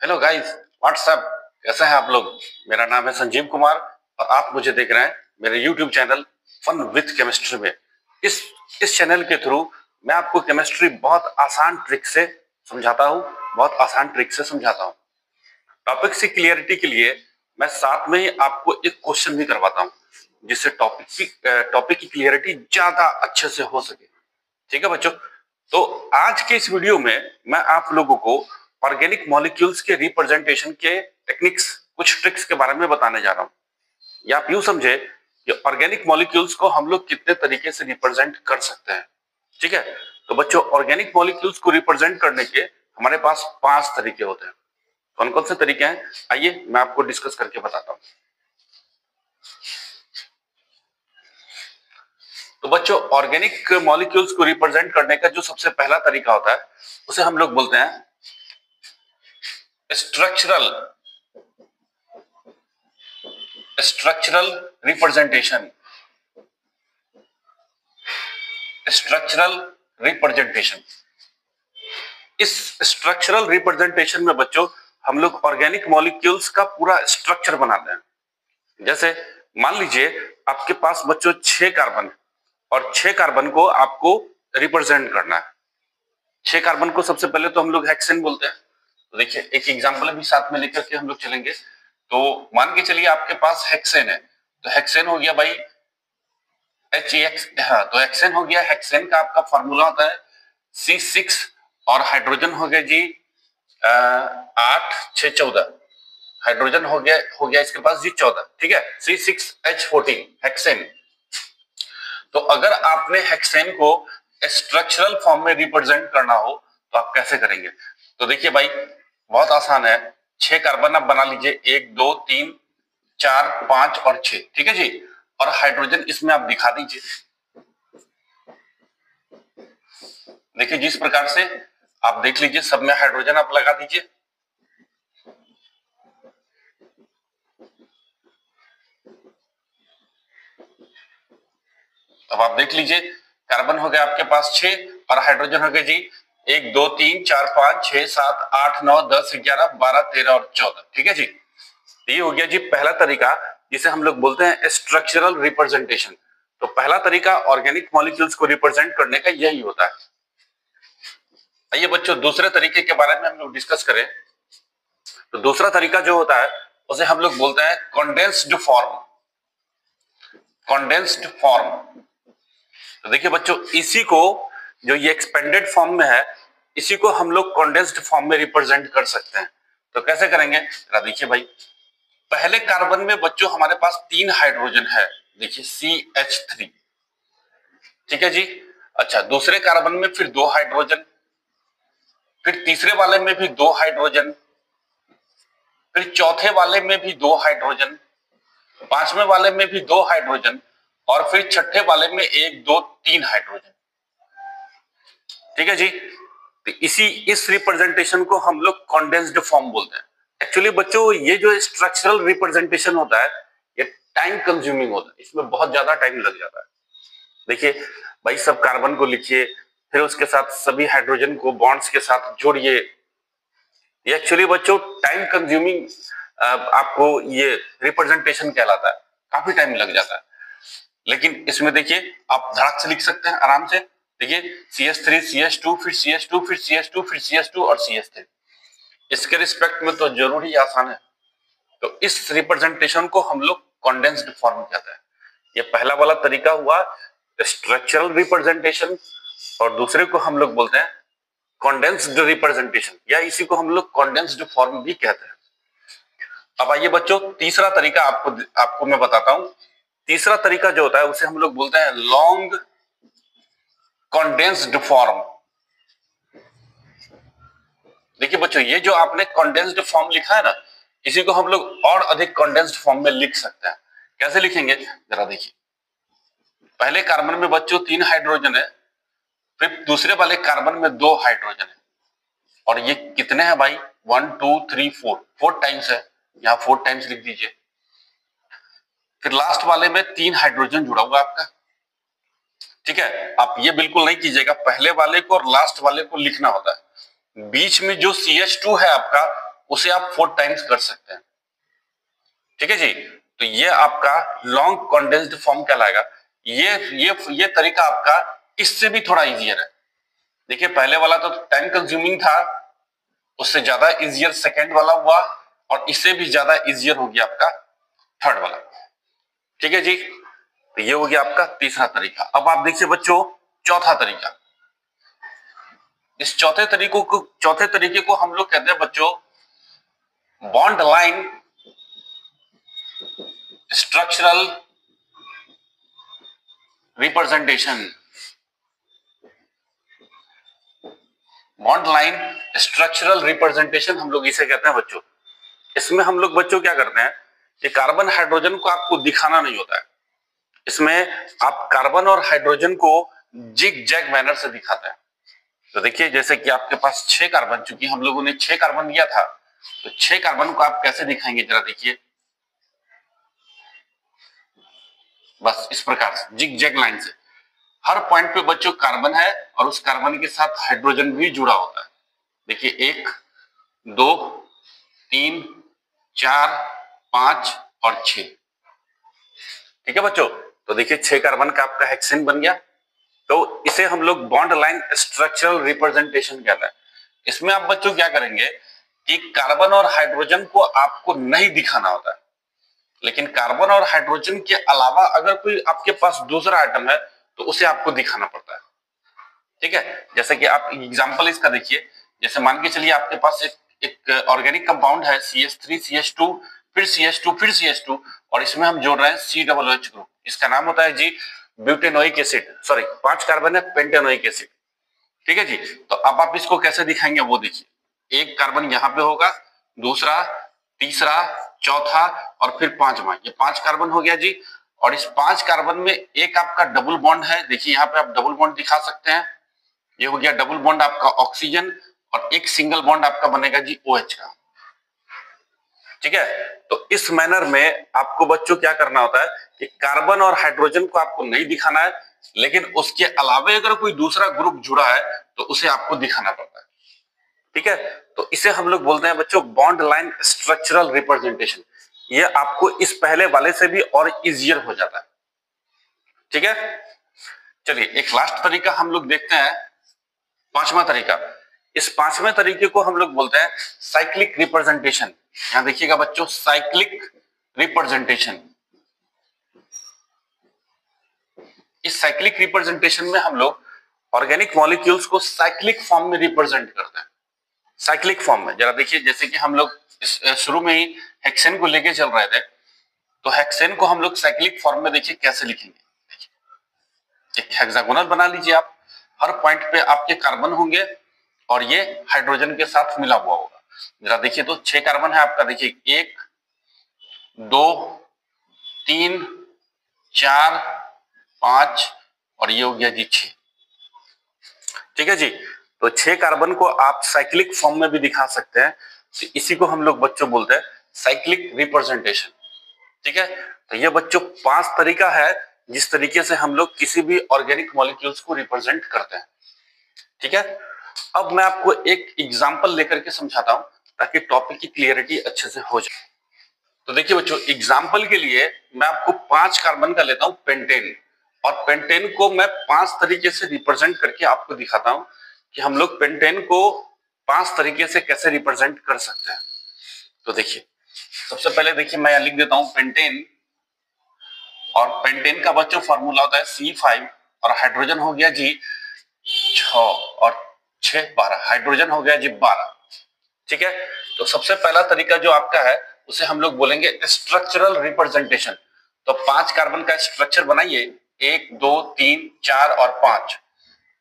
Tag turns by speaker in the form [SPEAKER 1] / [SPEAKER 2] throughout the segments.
[SPEAKER 1] Hello guys, WhatsApp. कैसे हैं आप लोग? मेरा नाम है संजीव कुमार और आप मुझे देख रहे हैं मेरे YouTube channel fun with chemistry में। इस चैनल के थ्रू मैं आपको केमिस्ट्री बहुत आसान ट्रिक से समझाता हूँ, टॉपिक से क्लियरिटी के लिए मैं साथ में ही आपको एक क्वेश्चन भी करवाता हूँ, जिससे टॉपिक की क्लियरिटी ज्यादा अच्छे से हो सके। ठीक है बच्चों, तो आज के इस वीडियो में मैं आप लोगों को ऑर्गेनिक मॉलिक्यूल्स के रिप्रेजेंटेशन के टेक्निक्स, कुछ ट्रिक्स के बारे में बताने जा रहा हूं। या आप यूं समझे कि ऑर्गेनिक मॉलिक्यूल्स को हम लोग कितने तरीके से रिप्रेजेंट कर सकते हैं। ठीक है, तो बच्चों ऑर्गेनिक मॉलिक्यूल्स को रिप्रेजेंट करने के हमारे पास 5 तरीके होते हैं। कौन कौन से तरीके हैं, आइए मैं आपको डिस्कस करके बताता हूं। तो बच्चों ऑर्गेनिक मॉलिक्यूल्स को रिप्रेजेंट करने का जो सबसे पहला तरीका होता है उसे हम लोग बोलते हैं स्ट्रक्चरल रिप्रेजेंटेशन। इस स्ट्रक्चरल रिप्रेजेंटेशन में बच्चों हम लोग ऑर्गेनिक मॉलिक्यूल्स का पूरा स्ट्रक्चर बनाते हैं। जैसे मान लीजिए आपके पास बच्चों 6 कार्बन और 6 कार्बन को आपको रिप्रेजेंट करना है। 6 कार्बन को सबसे पहले तो हम लोग हेक्सेन बोलते हैं। तो देखिए एक एग्जांपल भी साथ में लेकर के हम लोग चलेंगे। तो मान के चलिए आपके पास हेक्सेन है, तो हेक्सेन हो गया भाई HEX। हाँ, तो हेक्सेन हो गया। हेक्सेन का आपका फॉर्मूला होता है C6 और हाइड्रोजन हो गया जी 8 6 14। हाइड्रोजन हो गया इसके पास जी 14। ठीक है, C6H14 हेक्सेन। तो अगर आपने हेक्सेन को स्ट्रक्चरल फॉर्म में रिप्रेजेंट करना हो तो आप कैसे करेंगे? तो देखिए भाई बहुत आसान है। 6 कार्बन आप बना लीजिए, 1 2 3 4 5 और 6। ठीक है जी, और हाइड्रोजन इसमें आप दिखा दीजिए। देखिए जिस प्रकार से आप देख लीजिए, सब में हाइड्रोजन आप लगा दीजिए। अब आप देख लीजिए कार्बन हो गया आपके पास 6 और हाइड्रोजन हो गए जी 1 2 3 4 5 6 7 8 9 10 11 12 13 और 14। ठीक है जी, ये हो गया जी पहला तरीका, जिसे हम लोग बोलते हैं स्ट्रक्चरल रिप्रेजेंटेशन। तो पहला तरीका ऑर्गेनिक मॉलिक्यूल्स को रिप्रेजेंट करने का यही होता है। आइए बच्चों दूसरे तरीके के बारे में हम लोग डिस्कस करें। तो दूसरा तरीका जो होता है उसे हम लोग बोलते हैं कंडेंस्ड फॉर्म। तो देखिए बच्चों इसी को, जो ये एक्सपेंडेड फॉर्म में है, इसी को हम लोग कंडेंस्ड फॉर्म में रिप्रेजेंट कर सकते हैं। तो कैसे करेंगे जरा देखिए भाई। पहले कार्बन में बच्चों हमारे पास 3 हाइड्रोजन है, देखिए CH3। ठीक है जी। अच्छा, दूसरे कार्बन में फिर 2 हाइड्रोजन, फिर तीसरे वाले में भी 2 हाइड्रोजन, फिर चौथे वाले में भी 2 हाइड्रोजन, पांचवें वाले में भी 2 हाइड्रोजन और फिर छठे वाले में 1 2 3 हाइड्रोजन। ठीक है जी, तो इस रिप्रेजेंटेशन को हम लोग कंडेंस्ड फॉर्म बोलते हैं। एक्चुअली बच्चों ये जो स्ट्रक्चरल रिप्रेजेंटेशन होता है ये टाइम कंज्यूमिंग होता है, इसमें बहुत ज्यादा टाइम लग जाता है। देखिए भाई सब कार्बन को लिखिए, फिर उसके साथ सभी हाइड्रोजन को बॉन्ड्स के साथ जोड़िए। ये एक्चुअली बच्चों टाइम कंज्यूमिंग आपको ये रिप्रेजेंटेशन कहलाता है, काफी टाइम लग जाता है। लेकिन इसमें देखिए आप धड़ाक से लिख सकते हैं आराम से। देखिए CH3 CH2 फिर CH2 फिर CH2 फिर CH2 और CH3। इसके रिस्पेक्ट में तो जरूर ही आसान है। तो इस रिप्रेजेंटेशन को हम लोग कंडेंस्ड फॉर्म कहते हैं। ये पहला वाला तरीका हुआ स्ट्रक्चरल रिप्रेजेंटेशन, और दूसरे को हम लोग बोलते हैं कंडेंस्ड रिप्रेजेंटेशन, या इसी को हम लोग कंडेंस्ड फॉर्म भी कहते हैं। अब आइए बच्चों तीसरा तरीका आपको मैं बताता हूं। तीसरा तरीका जो होता है उसे हम लोग बोलते हैं लॉन्ग कंडेंस्ड फॉर्म। देखिए बच्चों ये जो आपने कंडेंस्ड फॉर्म लिखा है ना, इसी को हम लोग और अधिक कंडेंस्ड फॉर्म में लिख सकते हैं। कैसे लिखेंगे जरा देखिए। पहले कार्बन में बच्चों 3 हाइड्रोजन है, फिर दूसरे वाले कार्बन में 2 हाइड्रोजन है, और ये कितने हैं भाई 1 2 3 4 टाइम्स है, यहाँ 4 टाइम्स लिख दीजिए। फिर लास्ट वाले में 3 हाइड्रोजन जुड़ा हुआ आपका। ठीक है, आप ये बिल्कुल नहीं कीजिएगा, पहले वाले को और लास्ट वाले को लिखना होता है। बीच में जो CH2 है आपका उसे आप 4 टाइम्स कर सकते हैं। ठीक है जी, तो ये आपका लॉन्ग कंडेंस्ड फॉर्म कहलाएगा। ये तरीका आपका इससे भी थोड़ा इजियर है। देखिए पहले वाला तो टाइम कंज्यूमिंग था, उससे ज्यादा इजियर सेकेंड वाला हुआ, और इससे भी ज्यादा इजियर हो गया आपका थर्ड वाला। ठीक है जी, तो ये हो गया आपका तीसरा तरीका। अब आप देखिए बच्चों चौथा तरीका। इस चौथे तरीके को हम लोग कहते हैं बच्चों bond line structural representation. Bond line structural representation हम लोग इसे कहते हैं बच्चों। इसमें हम लोग बच्चों क्या करते हैं कि कार्बन हाइड्रोजन को आपको दिखाना नहीं होता है, इसमें आप कार्बन और हाइड्रोजन को जिग जैग मैनर से दिखाते हैं। तो देखिए जैसे कि आपके पास 6 कार्बन, चूंकि हम लोगों ने 6 कार्बन लिया था, तो 6 कार्बन को आप कैसे दिखाएंगे जरा देखिए, बस इस प्रकार से जिग जैग लाइन से। हर पॉइंट पे बच्चों कार्बन है और उस कार्बन के साथ हाइड्रोजन भी जुड़ा होता है। देखिए 1 2 3 4 5 और 6। ठीक है बच्चों, तो देखिए 6 कार्बन का आपका हेक्सेन बन गया। तो इसे हम लोग बॉन्ड लाइन स्ट्रक्चरल रिप्रेजेंटेशन कहते हैं। इसमें आप बच्चों क्या करेंगे कि कार्बन और हाइड्रोजन को आपको नहीं दिखाना होता है, लेकिन कार्बन और हाइड्रोजन के अलावा अगर कोई आपके पास दूसरा आइटम है तो उसे आपको दिखाना पड़ता है। ठीक है, जैसे कि आप एग्जांपल इसका देखिए, जैसे मान के चलिए आपके पास एक ऑर्गेनिक कंपाउंड है CH3 CH2 फिर CH2 फिर CH2, और इसमें हम जोड़ रहे हैं COOH ग्रुप। इसका नाम होता है जी ब्यूटेनोइक एसिड, सॉरी 5 कार्बन है पेंटेनोइक एसिड। ठीक है जी, तो अब आप इसको कैसे दिखाएंगे वो देखिए, एक कार्बन यहाँ पे होगा, दूसरा, तीसरा, चौथा और फिर पांचवा, ये 5 कार्बन हो गया जी। और इस 5 कार्बन में एक आपका डबल बॉन्ड है, देखिए यहाँ पे आप डबल बॉन्ड दिखा सकते हैं, ये हो गया डबल बॉन्ड आपका ऑक्सीजन, और एक सिंगल बॉन्ड आपका बनेगा जी OH का। ठीक है, तो इस मैनर में आपको बच्चों क्या करना होता है कि कार्बन और हाइड्रोजन को आपको नहीं दिखाना है, लेकिन उसके अलावा अगर कोई दूसरा ग्रुप जुड़ा है तो उसे आपको दिखाना पड़ता है। ठीक है, तो इसे हम लोग बोलते हैं बच्चों बॉन्ड लाइन स्ट्रक्चरल रिप्रेजेंटेशन। ये आपको इस पहले वाले से भी और इजियर हो जाता है। ठीक है, चलिए एक लास्ट तरीका हम लोग देखते हैं, पांचवा तरीका। इस पांचवें तरीके को हम लोग बोलते हैं साइक्लिक रिप्रेजेंटेशन। यहां देखिएगा बच्चों, साइक्लिक रिप्रेजेंटेशन। इस साइक्लिक रिप्रेजेंटेशन में हम लोग ऑर्गेनिक मॉलिक्यूल्स को साइक्लिक फॉर्म में रिप्रेजेंट करते हैं। साइक्लिक फॉर्म में जरा देखिए, जैसे कि हम लोग शुरू में ही हेक्सेन को लेके चल रहे थे, तो हेक्सेन को हम लोग साइक्लिक फॉर्म में देखिए कैसे लिखेंगे। एक हेक्सागोनल बना लीजिए आप, हर पॉइंट पे आपके कार्बन होंगे और ये हाइड्रोजन के साथ मिला हुआ होगा। जरा देखिए, तो 6 कार्बन है आपका, देखिए 1 2 3 4 5 और ये हो गया जी 6। ठीक है जी, तो 6 कार्बन को आप साइक्लिक फॉर्म में भी दिखा सकते हैं, तो इसी को हम लोग बच्चों बोलते हैं साइक्लिक रिप्रेजेंटेशन। ठीक है, तो ये बच्चों 5 तरीका है जिस तरीके से हम लोग किसी भी ऑर्गेनिक मॉलिक्यूल्स को रिप्रेजेंट करते हैं। ठीक है, अब मैं आपको एक एग्जांपल लेकर के समझाता हूं ताकि टॉपिक की क्लियरिटी अच्छे से हो जाए। तो देखिए बच्चों, एग्जांपल के लिए मैं आपको 5 कार्बन का लेता हूं पेंटेन, और पेंटेन को मैं 5 तरीके से रिप्रेजेंट करके आपको दिखाता हूं कि हम लोग पेंटेन को 5 तरीके से कैसे रिप्रेजेंट कर सकते हैं। तो देखिए, सबसे पहले देखिए मैं लिख देता हूं पेंटेन, और पेंटेन का बच्चों फॉर्मूला होता है C5, और हाइड्रोजन हो गया जी 6 और 6 12, हाइड्रोजन हो गया जी 12। ठीक है, तो सबसे पहला तरीका जो आपका है उसे हम लोग बोलेंगे स्ट्रक्चरल रिप्रेजेंटेशन। तो 5 कार्बन का स्ट्रक्चर बनाइए, 1 2 3 4 और 5,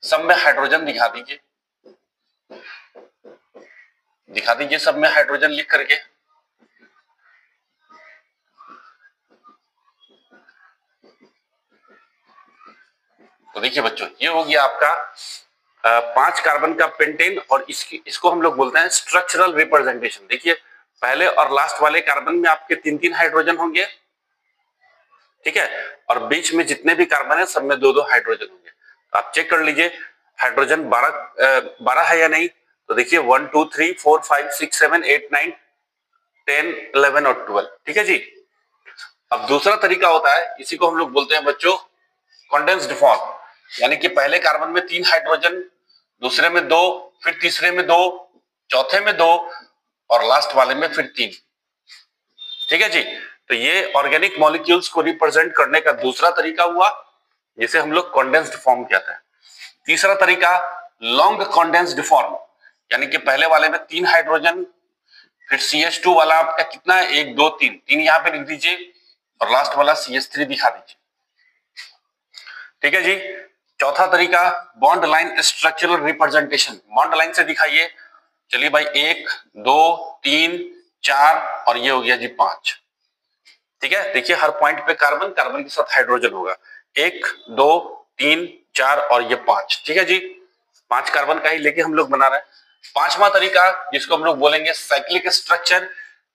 [SPEAKER 1] सब में हाइड्रोजन दिखा दीजिए, सब में हाइड्रोजन लिख करके। तो देखिए बच्चों, ये हो गया आपका 5 कार्बन का पेंटेन, और इसको हम लोग बोलते हैं स्ट्रक्चरल रिप्रेजेंटेशन। देखिए पहले और लास्ट वाले कार्बन में आपके 3-3 हाइड्रोजन होंगे। ठीक है, और बीच में जितने भी कार्बन है सब में 2-2 हाइड्रोजन होंगे। तो आप चेक कर लीजिए हाइड्रोजन 12 है या नहीं, तो देखिए 1 2 3 4 5 6 7 8 9 10 11 और 12। ठीक है जी। अब दूसरा तरीका होता है, इसी को हम लोग बोलते हैं बच्चों कंडेंस्ड फॉर्म, यानी कि पहले कार्बन में 3 हाइड्रोजन, दूसरे में 2, फिर तीसरे में 2, चौथे में 2 और लास्ट वाले में फिर 3। ठीक है जी। तो ये ऑर्गेनिक मॉलिक्यूल्स को रिप्रेजेंट करने का दूसरा तरीका हुआ, जिसे हम लोग कंडेंस्ड फॉर्म कहते हैं। तीसरा तरीका लॉन्ग कंडेंस्ड फॉर्म, यानी कि पहले वाले में 3 हाइड्रोजन, फिर CH2 वाला आपका कितना है 1 2 3, 3 यहां पे लिख दीजिए और लास्ट वाला CH3 दिखा दीजिए। ठीक है जी। चौथा तरीका bond line structural representation, bond line से दिखाइए। चलिए भाई 1 2 3 4 और ये हो गया जी 5। ठीक है, देखिए हर पॉइंट पे कार्बन, कार्बन के साथ हाइड्रोजन होगा, 1 2 3 4 और ये 5। ठीक है जी, 5 कार्बन का ही लेके हम लोग बना रहे हैं। पांचवा तरीका जिसको हम लोग बोलेंगे साइक्लिक स्ट्रक्चर,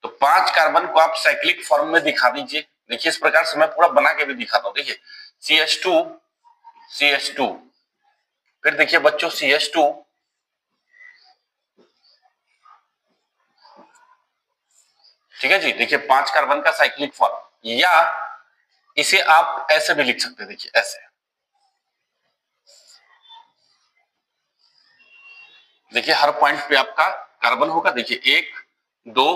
[SPEAKER 1] तो 5 कार्बन को आप साइक्लिक फॉर्म में दिखा दीजिए। देखिए इस प्रकार से मैं पूरा बना के भी दिखाता हूं। देखिए CH2 CH2, फिर देखिए बच्चों CH2, ठीक है जी। देखिए 5 कार्बन का साइक्लिक फॉर्म, या इसे आप ऐसे भी लिख सकते हैं। देखिए ऐसे, देखिए हर पॉइंट पे आपका कार्बन होगा। देखिए 1 2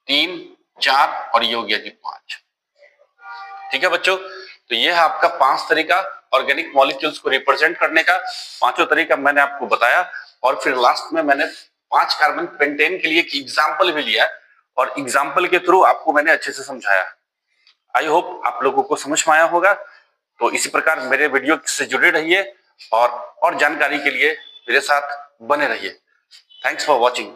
[SPEAKER 1] 3 4 और ये हो गया जी 5। ठीक है बच्चों, तो ये है आपका 5 तरीका ऑर्गेनिक मॉलिक्यूल्स को रिप्रेजेंट करने का। पांचों तरीका मैंने आपको बताया और फिर लास्ट में मैंने 5 कार्बन पेंटेन के लिए एक एग्जाम्पल भी लिया और एग्जाम्पल के थ्रू आपको मैंने अच्छे से समझाया। आई होप आप लोगों को समझ में आया होगा। तो इसी प्रकार मेरे वीडियो से जुड़े रहिए और जानकारी के लिए मेरे साथ बने रहिए। Thanks for watching.